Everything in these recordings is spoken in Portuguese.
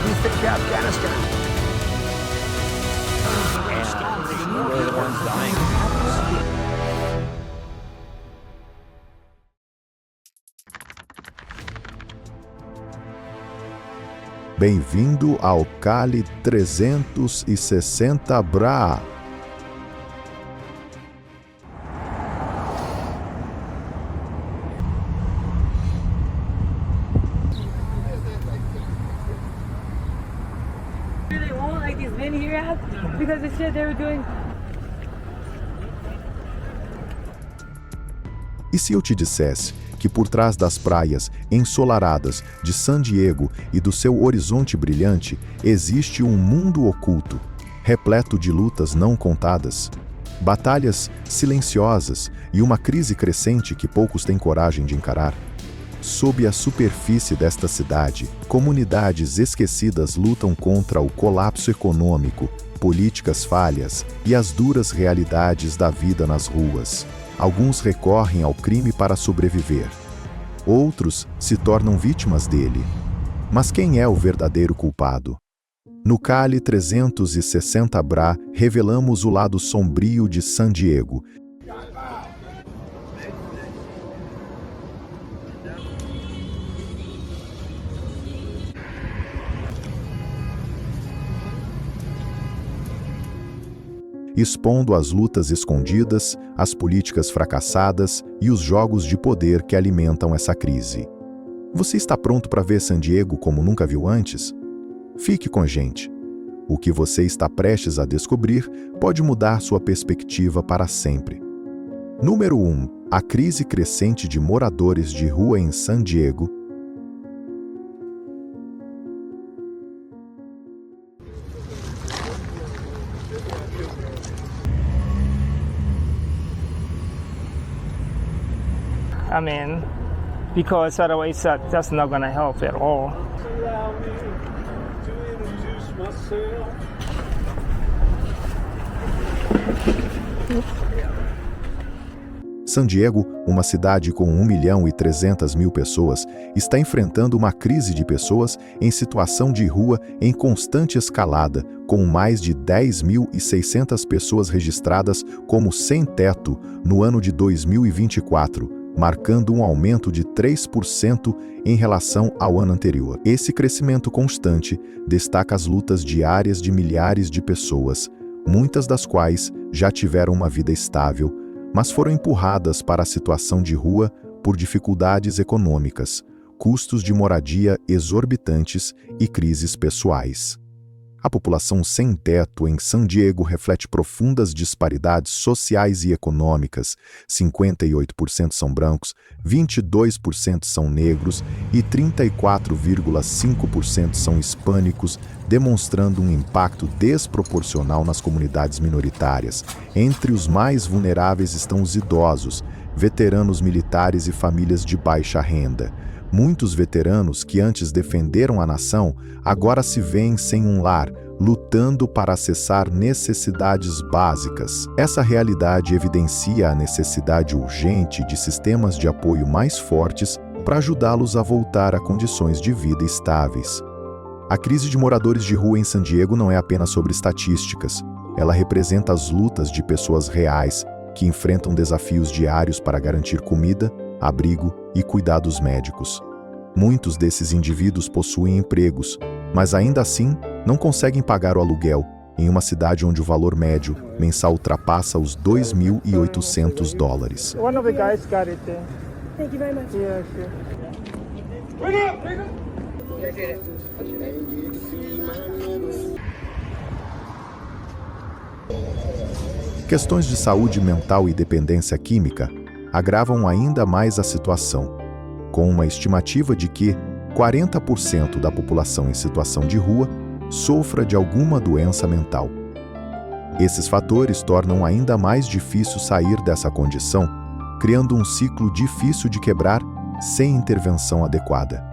Please take care of Afghanistan. And we're the ones dying. Bem-vindo ao Kali 360 BRA. They won't like these men here at because the shit they were doing. E se eu te dissesse que por trás das praias ensolaradas de San Diego e do seu horizonte brilhante existe um mundo oculto, repleto de lutas não contadas, batalhas silenciosas e uma crise crescente que poucos têm coragem de encarar? Sob a superfície desta cidade, comunidades esquecidas lutam contra o colapso econômico, políticas falhas e as duras realidades da vida nas ruas. Alguns recorrem ao crime para sobreviver. Outros se tornam vítimas dele. Mas quem é o verdadeiro culpado? No Kali 360 BRA, revelamos o lado sombrio de San Diego. Expondo as lutas escondidas, as políticas fracassadas e os jogos de poder que alimentam essa crise. Você está pronto para ver San Diego como nunca viu antes? Fique com a gente. O que você está prestes a descobrir pode mudar sua perspectiva para sempre. Número 1. A crise crescente de moradores de rua em San Diego. I mean, because otherwise that's not going to help at all. Allow me to introduce myself. San Diego, uma cidade com 1.300.000 pessoas, está enfrentando uma crise de pessoas em situação de rua em constante escalada, com mais de 10.600 pessoas registradas como sem-teto no ano de 2024, marcando um aumento de 3% em relação ao ano anterior. Esse crescimento constante destaca as lutas diárias de milhares de pessoas, muitas das quais já tiveram uma vida estável, mas foram empurradas para a situação de rua por dificuldades econômicas, custos de moradia exorbitantes e crises pessoais. A população sem teto em San Diego reflete profundas disparidades sociais e econômicas. 58% são brancos, 22% são negros e 34,5% são hispânicos, demonstrando um impacto desproporcional nas comunidades minoritárias. Entre os mais vulneráveis estão os idosos, veteranos militares e famílias de baixa renda. Muitos veteranos que antes defenderam a nação agora se veem sem um lar, lutando para acessar necessidades básicas. Essa realidade evidencia a necessidade urgente de sistemas de apoio mais fortes para ajudá-los a voltar a condições de vida estáveis. A crise de moradores de rua em San Diego não é apenas sobre estatísticas. Ela representa as lutas de pessoas reais que enfrentam desafios diários para garantir comida, abrigo e cuidados médicos. Muitos desses indivíduos possuem empregos, mas ainda assim não conseguem pagar o aluguel em uma cidade onde o valor médio mensal ultrapassa os $2.800. One of the guys got it there. Thank you very much. Yeah, sure. Questões de saúde mental e dependência química agravam ainda mais a situação, com uma estimativa de que 40% da população em situação de rua sofra de alguma doença mental. Esses fatores tornam ainda mais difícil sair dessa condição, criando um ciclo difícil de quebrar sem intervenção adequada.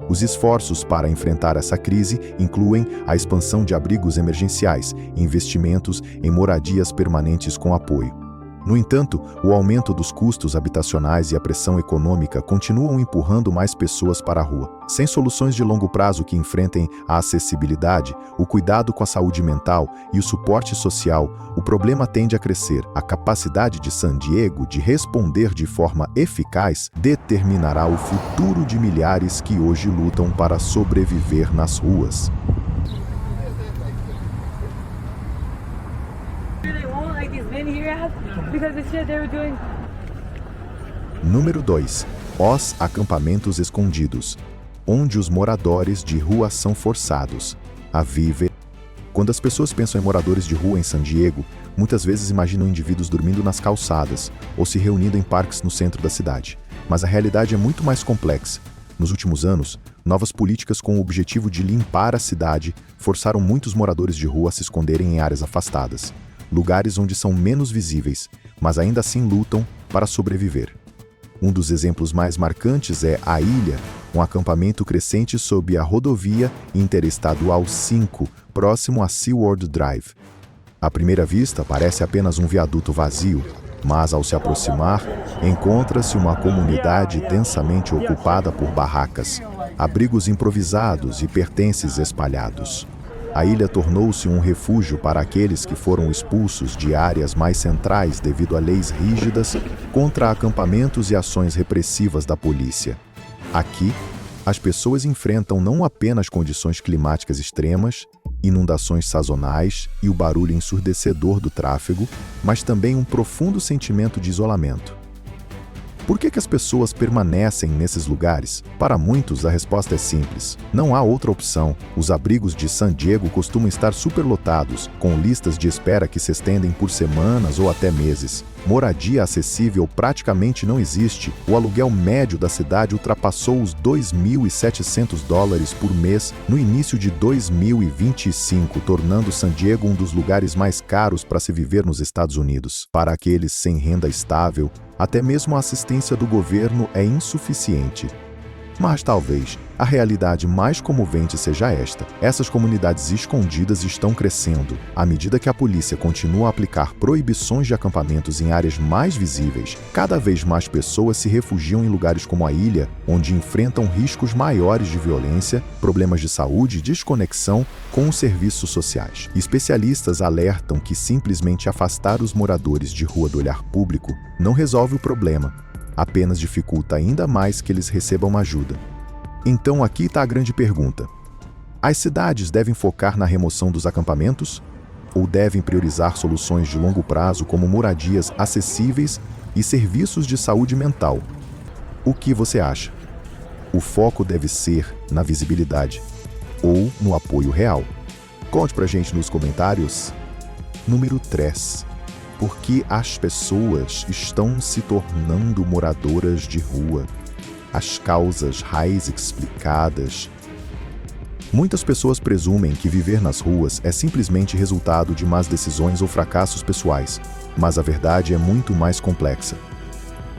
Os esforços para enfrentar essa crise incluem a expansão de abrigos emergenciais e investimentos em moradias permanentes com apoio. No entanto, o aumento dos custos habitacionais e a pressão econômica continuam empurrando mais pessoas para a rua. Sem soluções de longo prazo que enfrentem a acessibilidade, o cuidado com a saúde mental e o suporte social, o problema tende a crescer. A capacidade de San Diego de responder de forma eficaz determinará o futuro de milhares que hoje lutam para sobreviver nas ruas. They won't like these men here have because the shit they were doing. Número 2. Os acampamentos escondidos, onde os moradores de rua são forçados a viver. Quando as pessoas pensam em moradores de rua em San Diego, muitas vezes imaginam indivíduos dormindo nas calçadas ou se reunindo em parques no centro da cidade. Mas a realidade é muito mais complexa. Nos últimos anos, novas políticas com o objetivo de limpar a cidade forçaram muitos moradores de rua a se esconderem em áreas afastadas, lugares onde são menos visíveis, mas ainda assim lutam para sobreviver. Um dos exemplos mais marcantes é A Ilha, um acampamento crescente sob a rodovia Interestadual 5, próximo a Seward Drive. À primeira vista, parece apenas um viaduto vazio, mas ao se aproximar, encontra-se uma comunidade densamente ocupada por barracas, abrigos improvisados e pertences espalhados. A ilha tornou-se um refúgio para aqueles que foram expulsos de áreas mais centrais devido a leis rígidas contra acampamentos e ações repressivas da polícia. Aqui, as pessoas enfrentam não apenas condições climáticas extremas, inundações sazonais e o barulho ensurdecedor do tráfego, mas também um profundo sentimento de isolamento. Por que as pessoas permanecem nesses lugares? Para muitos, a resposta é simples. Não há outra opção. Os abrigos de San Diego costumam estar superlotados, com listas de espera que se estendem por semanas ou até meses. Moradia acessível praticamente não existe. O aluguel médio da cidade ultrapassou os $2.700 por mês no início de 2025, tornando San Diego um dos lugares mais caros para se viver nos Estados Unidos. Para aqueles sem renda estável, até mesmo a assistência do governo é insuficiente. Mas talvez a realidade mais comovente seja esta. Essas comunidades escondidas estão crescendo. À medida que a polícia continua a aplicar proibições de acampamentos em áreas mais visíveis, cada vez mais pessoas se refugiam em lugares como a ilha, onde enfrentam riscos maiores de violência, problemas de saúde e desconexão com os serviços sociais. Especialistas alertam que simplesmente afastar os moradores de rua do olhar público não resolve o problema, apenas dificulta ainda mais que eles recebam ajuda. Então aqui está a grande pergunta. As cidades devem focar na remoção dos acampamentos? Ou devem priorizar soluções de longo prazo como moradias acessíveis e serviços de saúde mental? O que você acha? O foco deve ser na visibilidade ou no apoio real? Conte pra gente nos comentários. Número 3. Por que as pessoas estão se tornando moradoras de rua? As causas raiz explicadas. Muitas pessoas presumem que viver nas ruas é simplesmente resultado de más decisões ou fracassos pessoais, mas a verdade é muito mais complexa.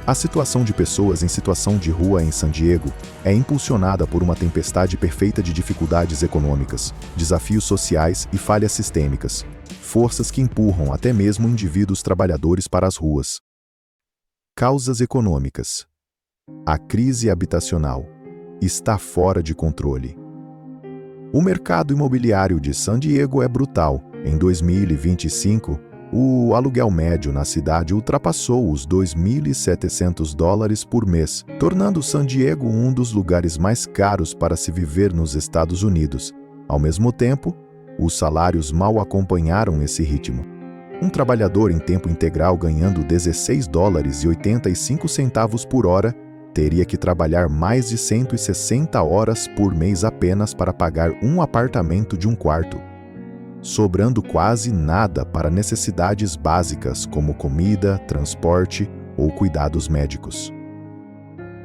A situação de pessoas em situação de rua em San Diego é impulsionada por uma tempestade perfeita de dificuldades econômicas, desafios sociais e falhas sistêmicas, forças que empurram até mesmo indivíduos trabalhadores para as ruas. Causas econômicas. A crise habitacional está fora de controle. O mercado imobiliário de San Diego é brutal. Em 2025, o aluguel médio na cidade ultrapassou os $2.700 por mês, tornando San Diego um dos lugares mais caros para se viver nos Estados Unidos. Ao mesmo tempo, os salários mal acompanharam esse ritmo. Um trabalhador em tempo integral ganhando $16,85 por hora teria que trabalhar mais de 160 horas por mês apenas para pagar um apartamento de um quarto, sobrando quase nada para necessidades básicas como comida, transporte ou cuidados médicos.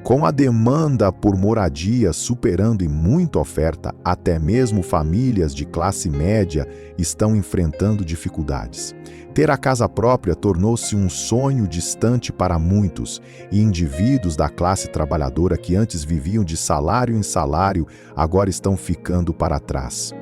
Com a demanda por moradia superando em muito a oferta, até mesmo famílias de classe média estão enfrentando dificuldades. Ter a casa própria tornou-se um sonho distante para muitos, e indivíduos da classe trabalhadora que antes viviam de salário em salário agora estão ficando para trás.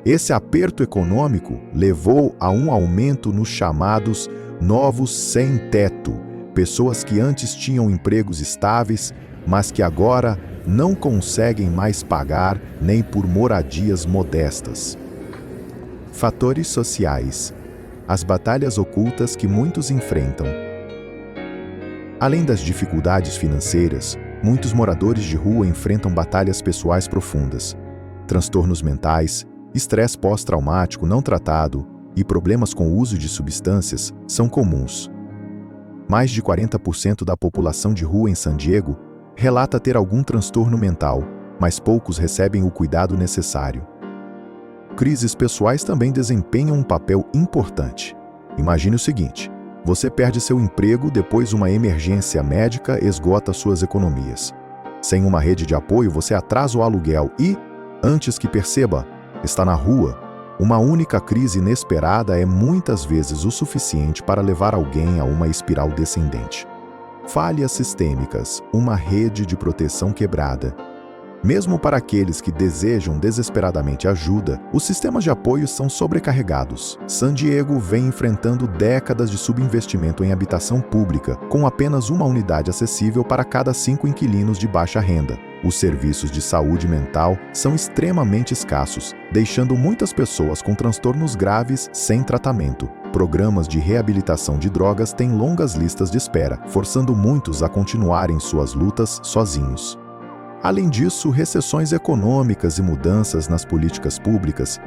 Esse aperto econômico levou a um aumento nos chamados novos sem-teto, pessoas que antes tinham empregos estáveis, mas que agora não conseguem mais pagar nem por moradias modestas. Fatores sociais. As batalhas ocultas que muitos enfrentam. Além das dificuldades financeiras, muitos moradores de rua enfrentam batalhas pessoais profundas. Transtornos mentais, estresse pós-traumático não tratado e problemas com o uso de substâncias são comuns. Mais de 40% da população de rua em San Diego relata ter algum transtorno mental, mas poucos recebem o cuidado necessário. Crises pessoais também desempenham um papel importante. Imagine o seguinte: você perde seu emprego depois uma emergência médica esgota suas economias. Sem uma rede de apoio, você atrasa o aluguel e, antes que perceba, está na rua. Uma única crise inesperada é muitas vezes o suficiente para levar alguém a uma espiral descendente. Falhas sistêmicas, uma rede de proteção quebrada. Mesmo para aqueles que desejam desesperadamente ajuda, os sistemas de apoio são sobrecarregados. San Diego vem enfrentando décadas de subinvestimento em habitação pública, com apenas uma unidade acessível para cada 5 inquilinos de baixa renda. Os serviços de saúde mental são extremamente escassos, deixando muitas pessoas com transtornos graves sem tratamento. Programas de reabilitação de drogas têm longas listas de espera, forçando muitos a continuarem suas lutas sozinhos. Além disso, recessões econômicas e mudanças nas políticas públicas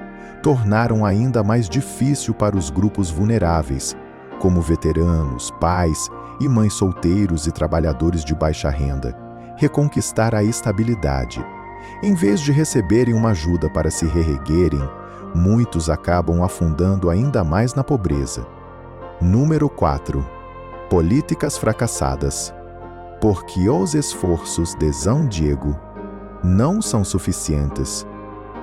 tornaram ainda mais difícil para os grupos vulneráveis, como veteranos, pais e mães solteiros e trabalhadores de baixa renda, reconquistar a estabilidade. Em vez de receberem uma ajuda para se reerguerem, muitos acabam afundando ainda mais na pobreza. Número 4. Políticas fracassadas. Porque os esforços de San Diego não são suficientes.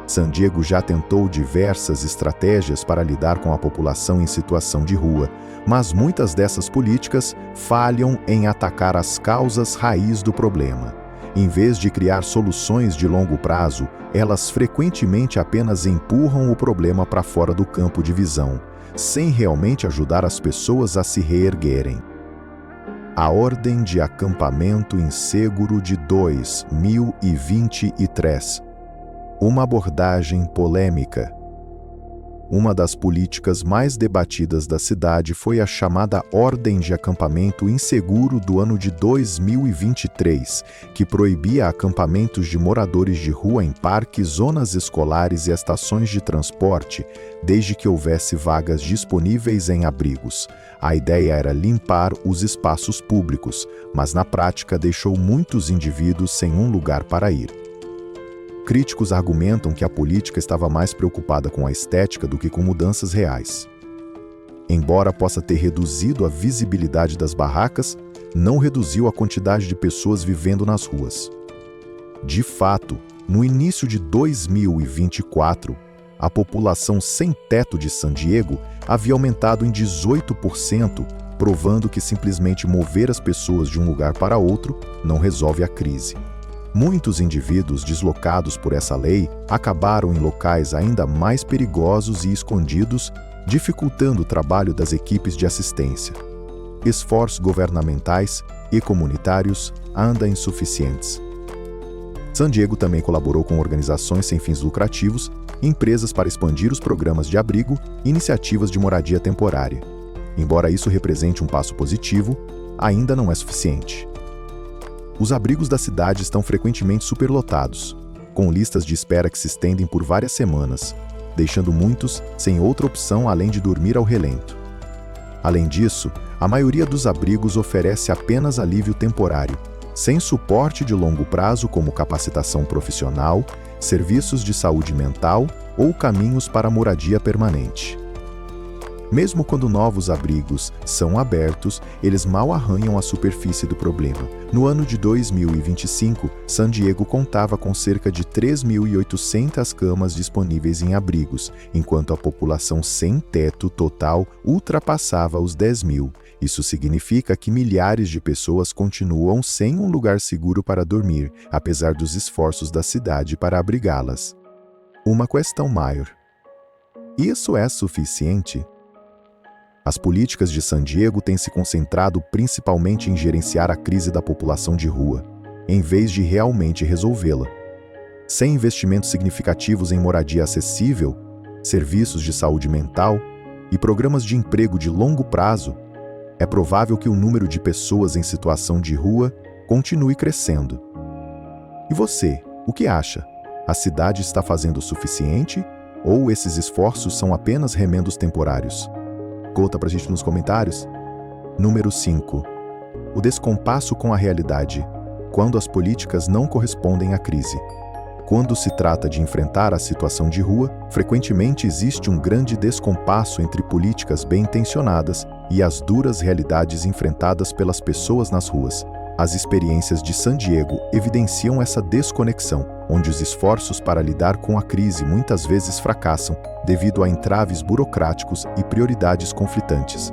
San Diego já tentou diversas estratégias para lidar com a população em situação de rua, mas muitas dessas políticas falham em atacar as causas raiz do problema. Em vez de criar soluções de longo prazo, elas frequentemente apenas empurram o problema para fora do campo de visão, sem realmente ajudar as pessoas a se reerguerem. A Ordem de Acampamento Inseguro de 2023. Uma abordagem polêmica. Uma das políticas mais debatidas da cidade foi a chamada Ordem de Acampamento Inseguro do ano de 2023, que proibia acampamentos de moradores de rua em parques, zonas escolares e estações de transporte, desde que houvesse vagas disponíveis em abrigos. A ideia era limpar os espaços públicos, mas na prática deixou muitos indivíduos sem um lugar para ir. Críticos argumentam que a política estava mais preocupada com a estética do que com mudanças reais. Embora possa ter reduzido a visibilidade das barracas, não reduziu a quantidade de pessoas vivendo nas ruas. De fato, no início de 2024, a população sem teto de San Diego havia aumentado em 18%, provando que simplesmente mover as pessoas de um lugar para outro não resolve a crise. Muitos indivíduos deslocados por essa lei acabaram em locais ainda mais perigosos e escondidos, dificultando o trabalho das equipes de assistência. Esforços governamentais e comunitários ainda insuficientes. San Diego também colaborou com organizações sem fins lucrativos, empresas para expandir os programas de abrigo e iniciativas de moradia temporária. Embora isso represente um passo positivo, ainda não é suficiente. Os abrigos da cidade estão frequentemente superlotados, com listas de espera que se estendem por várias semanas, deixando muitos sem outra opção além de dormir ao relento. Além disso, a maioria dos abrigos oferece apenas alívio temporário, sem suporte de longo prazo como capacitação profissional, serviços de saúde mental ou caminhos para a moradia permanente. Mesmo quando novos abrigos são abertos, eles mal arranham a superfície do problema. No ano de 2025, San Diego contava com cerca de 3.800 camas disponíveis em abrigos, enquanto a população sem teto total ultrapassava os 10.000. Isso significa que milhares de pessoas continuam sem um lugar seguro para dormir, apesar dos esforços da cidade para abrigá-las. Uma questão maior. Isso é suficiente? As políticas de San Diego têm se concentrado principalmente em gerenciar a crise da população de rua, em vez de realmente resolvê-la. Sem investimentos significativos em moradia acessível, serviços de saúde mental e programas de emprego de longo prazo, é provável que o número de pessoas em situação de rua continue crescendo. E você, o que acha? A cidade está fazendo o suficiente ou esses esforços são apenas remendos temporários? Conta pra gente nos comentários. Número 5. O descompasso com a realidade, quando as políticas não correspondem à crise. Quando se trata de enfrentar a situação de rua, frequentemente existe um grande descompasso entre políticas bem-intencionadas e as duras realidades enfrentadas pelas pessoas nas ruas. As experiências de San Diego evidenciam essa desconexão, onde os esforços para lidar com a crise muitas vezes fracassam devido a entraves burocráticos e prioridades conflitantes.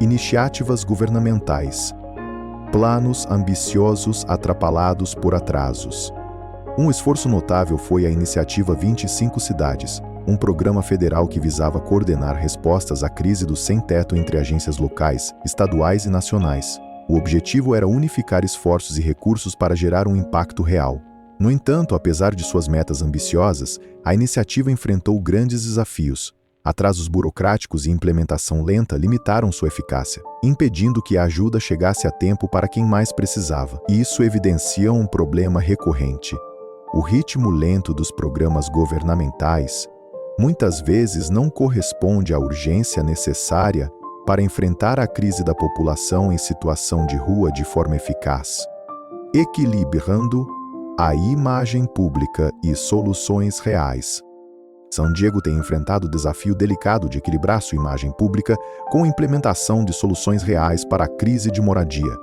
Iniciativas governamentais. Planos ambiciosos atrapalhados por atrasos. Um esforço notável foi a Iniciativa 25 Cidades, um programa federal que visava coordenar respostas à crise do sem-teto entre agências locais, estaduais e nacionais. O objetivo era unificar esforços e recursos para gerar um impacto real. No entanto, apesar de suas metas ambiciosas, a iniciativa enfrentou grandes desafios. Atrasos burocráticos e implementação lenta limitaram sua eficácia, impedindo que a ajuda chegasse a tempo para quem mais precisava. E isso evidencia um problema recorrente. O ritmo lento dos programas governamentais muitas vezes não corresponde à urgência necessária para enfrentar a crise da população em situação de rua de forma eficaz. Equilibrando a imagem pública e soluções reais. San Diego tem enfrentado o desafio delicado de equilibrar sua imagem pública com a implementação de soluções reais para a crise de moradia.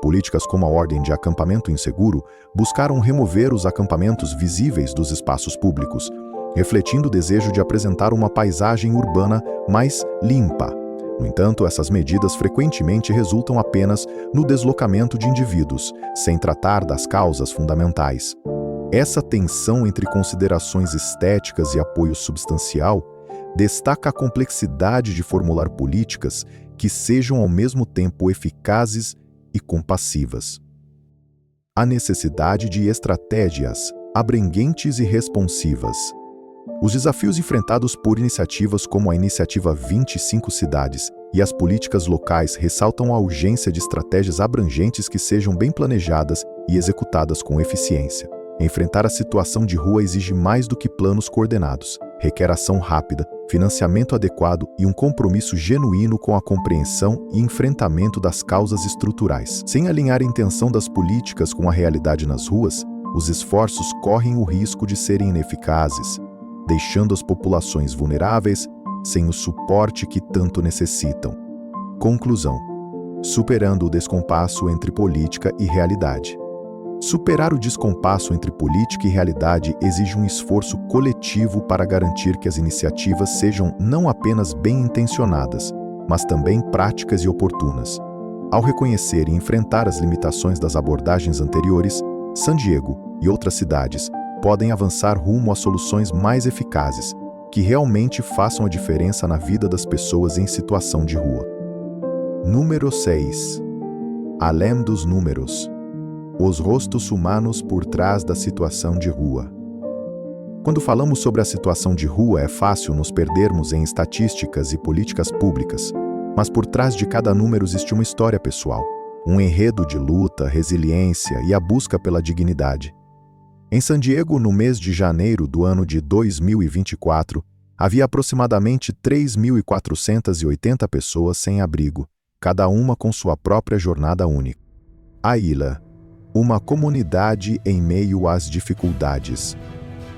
Políticas como a Ordem de Acampamento Inseguro buscaram remover os acampamentos visíveis dos espaços públicos, refletindo o desejo de apresentar uma paisagem urbana mais limpa. No entanto, essas medidas frequentemente resultam apenas no deslocamento de indivíduos, sem tratar das causas fundamentais. Essa tensão entre considerações estéticas e apoio substancial destaca a complexidade de formular políticas que sejam ao mesmo tempo eficazes e compassivas. A necessidade de estratégias abrangentes e responsivas. Os desafios enfrentados por iniciativas como a Iniciativa 25 Cidades e as políticas locais ressaltam a urgência de estratégias abrangentes que sejam bem planejadas e executadas com eficiência. Enfrentar a situação de rua exige mais do que planos coordenados. Requer ação rápida, financiamento adequado e um compromisso genuíno com a compreensão e enfrentamento das causas estruturais. Sem alinhar a intenção das políticas com a realidade nas ruas, os esforços correm o risco de serem ineficazes, deixando as populações vulneráveis sem o suporte que tanto necessitam. Conclusão: superando o descompasso entre política e realidade. Superar o descompasso entre política e realidade exige um esforço coletivo para garantir que as iniciativas sejam não apenas bem-intencionadas, mas também práticas e oportunas. Ao reconhecer e enfrentar as limitações das abordagens anteriores, San Diego e outras cidades podem avançar rumo a soluções mais eficazes, que realmente façam a diferença na vida das pessoas em situação de rua. Número 6. Além dos números. Os rostos humanos por trás da situação de rua. Quando falamos sobre a situação de rua, é fácil nos perdermos em estatísticas e políticas públicas, mas por trás de cada número existe uma história pessoal, um enredo de luta, resiliência e a busca pela dignidade. Em San Diego, no mês de janeiro do ano de 2024, havia aproximadamente 3.480 pessoas sem abrigo, cada uma com sua própria jornada única. A ilha. Uma comunidade em meio às dificuldades.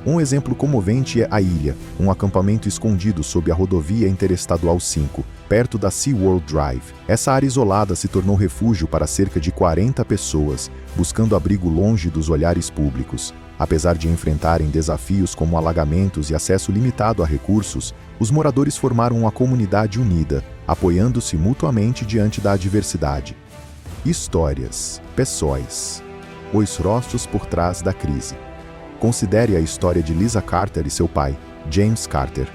Um exemplo comovente é a Ilha, um acampamento escondido sob a rodovia Interestadual 5, perto da SeaWorld Drive. Essa área isolada se tornou refúgio para cerca de 40 pessoas, buscando abrigo longe dos olhares públicos. Apesar de enfrentarem desafios como alagamentos e acesso limitado a recursos, os moradores formaram uma comunidade unida, apoiando-se mutuamente diante da adversidade. Histórias, pessoais. Os rostos por trás da crise. Considere a história de Lisa Carter e seu pai, James Carter.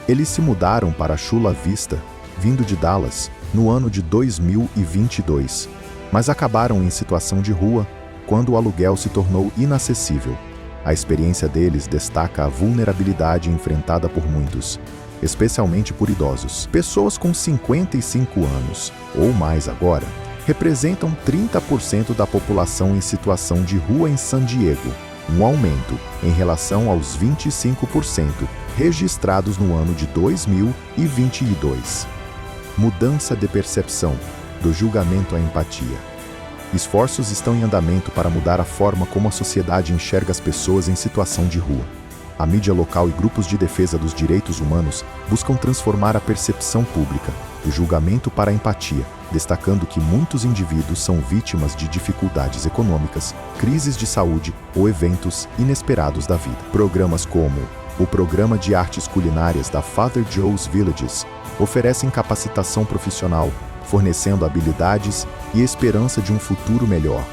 Eles se mudaram para Chula Vista, vindo de Dallas, no ano de 2022, mas acabaram em situação de rua quando o aluguel se tornou inacessível. A experiência deles destaca a vulnerabilidade enfrentada por muitos, especialmente por idosos. Pessoas com 55 anos ou mais agora representam 30% da população em situação de rua em San Diego, um aumento em relação aos 25% registrados no ano de 2022. Mudança de percepção, do julgamento à empatia. Esforços estão em andamento para mudar a forma como a sociedade enxerga as pessoas em situação de rua. A mídia local e grupos de defesa dos direitos humanos buscam transformar a percepção pública, do julgamento para a empatia, destacando que muitos indivíduos são vítimas de dificuldades econômicas, crises de saúde ou eventos inesperados da vida. Programas como o Programa de Artes Culinárias da Father Joe's Villages oferecem capacitação profissional, fornecendo habilidades e esperança de um futuro melhor.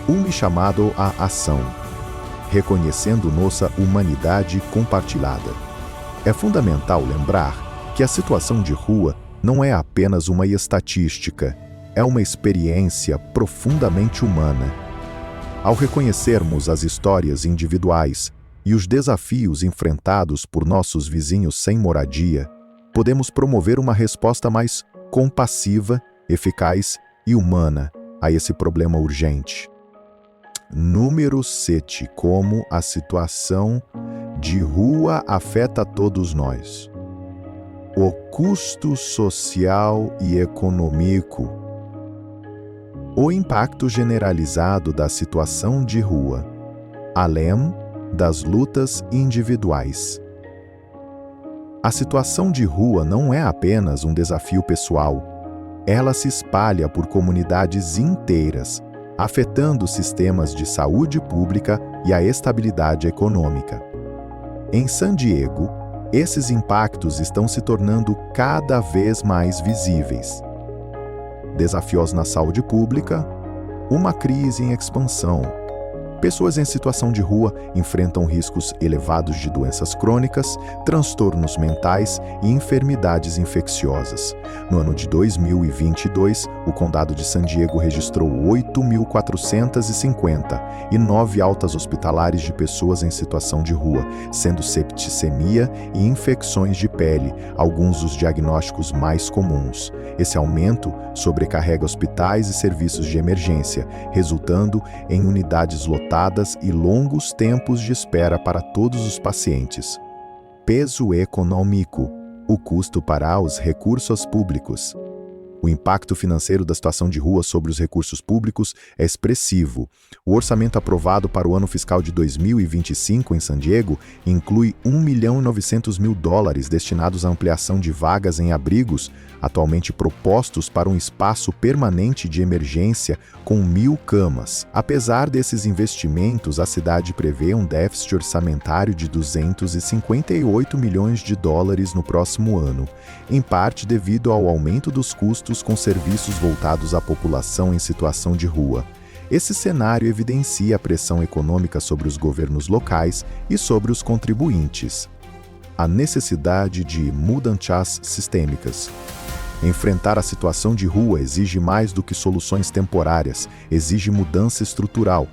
Um chamado à ação, reconhecendo nossa humanidade compartilhada. É fundamental lembrar que a situação de rua não é apenas uma estatística, é uma experiência profundamente humana. Ao reconhecermos as histórias individuais e os desafios enfrentados por nossos vizinhos sem moradia, podemos promover uma resposta mais compassiva, eficaz e humana a esse problema urgente. Número 7. Como a situação de rua afeta todos nós. O custo social e econômico. O impacto generalizado da situação de rua, além das lutas individuais. A situação de rua não é apenas um desafio pessoal. Ela se espalha por comunidades inteiras, afetando sistemas de saúde pública e a estabilidade econômica. Em San Diego, esses impactos estão se tornando cada vez mais visíveis. Desafios na saúde pública, uma crise em expansão. Pessoas em situação de rua enfrentam riscos elevados de doenças crônicas, transtornos mentais e enfermidades infecciosas. No ano de 2022, o Condado de San Diego registrou 8.459 altas hospitalares de pessoas em situação de rua, sendo septicemia e infecções de pele alguns dos diagnósticos mais comuns. Esse aumento sobrecarrega hospitais e serviços de emergência, resultando em unidades lotadas e longos tempos de espera para todos os pacientes. Peso econômico, o custo para os recursos públicos. O impacto financeiro da situação de rua sobre os recursos públicos é expressivo. O orçamento aprovado para o ano fiscal de 2025 em San Diego inclui $1.900.000 destinados à ampliação de vagas em abrigos, atualmente propostos para um espaço permanente de emergência com 1.000 camas. Apesar desses investimentos, a cidade prevê um déficit orçamentário de $258 milhões no próximo ano, em parte devido ao aumento dos custos com serviços voltados à população em situação de rua. Esse cenário evidencia a pressão econômica sobre os governos locais e sobre os contribuintes. A necessidade de mudanças sistêmicas. Enfrentar a situação de rua exige mais do que soluções temporárias, exige mudança estrutural.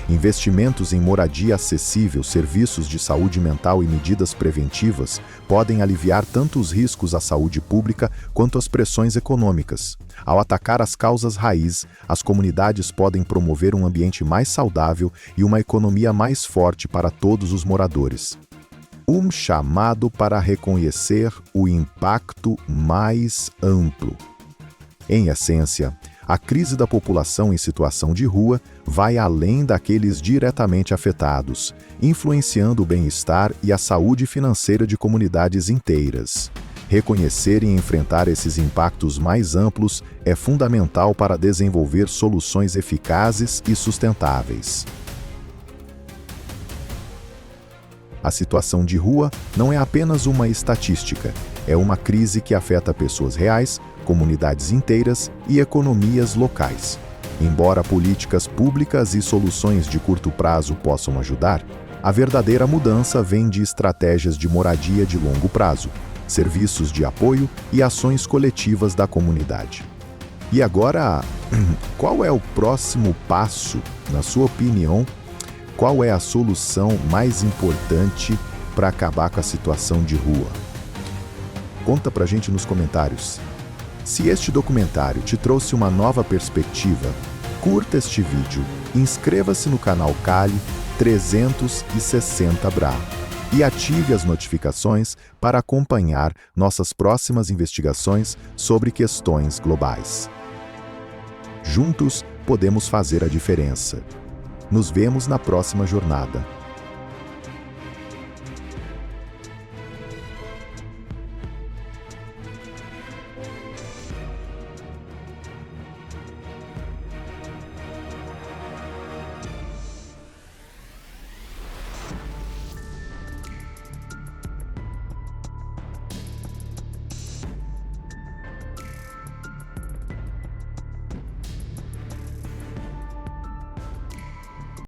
Investimentos em moradia acessível, serviços de saúde mental e medidas preventivas podem aliviar tanto os riscos à saúde pública quanto as pressões econômicas. Ao atacar as causas raiz, as comunidades podem promover um ambiente mais saudável e uma economia mais forte para todos os moradores. Um chamado para reconhecer o impacto mais amplo. Em essência, a crise da população em situação de rua vai além daqueles diretamente afetados, influenciando o bem-estar e a saúde financeira de comunidades inteiras. Reconhecer e enfrentar esses impactos mais amplos é fundamental para desenvolver soluções eficazes e sustentáveis. A situação de rua não é apenas uma estatística, é uma crise que afeta pessoas reais, comunidades inteiras e economias locais. Embora políticas públicas e soluções de curto prazo possam ajudar, a verdadeira mudança vem de estratégias de moradia de longo prazo, serviços de apoio e ações coletivas da comunidade. E agora, qual é o próximo passo, na sua opinião? Qual é a solução mais importante para acabar com a situação de rua? Conta pra gente nos comentários. Se este documentário te trouxe uma nova perspectiva, curta este vídeo, inscreva-se no canal Cali 360 Bra e ative as notificações para acompanhar nossas próximas investigações sobre questões globais. Juntos podemos fazer a diferença. Nos vemos na próxima jornada.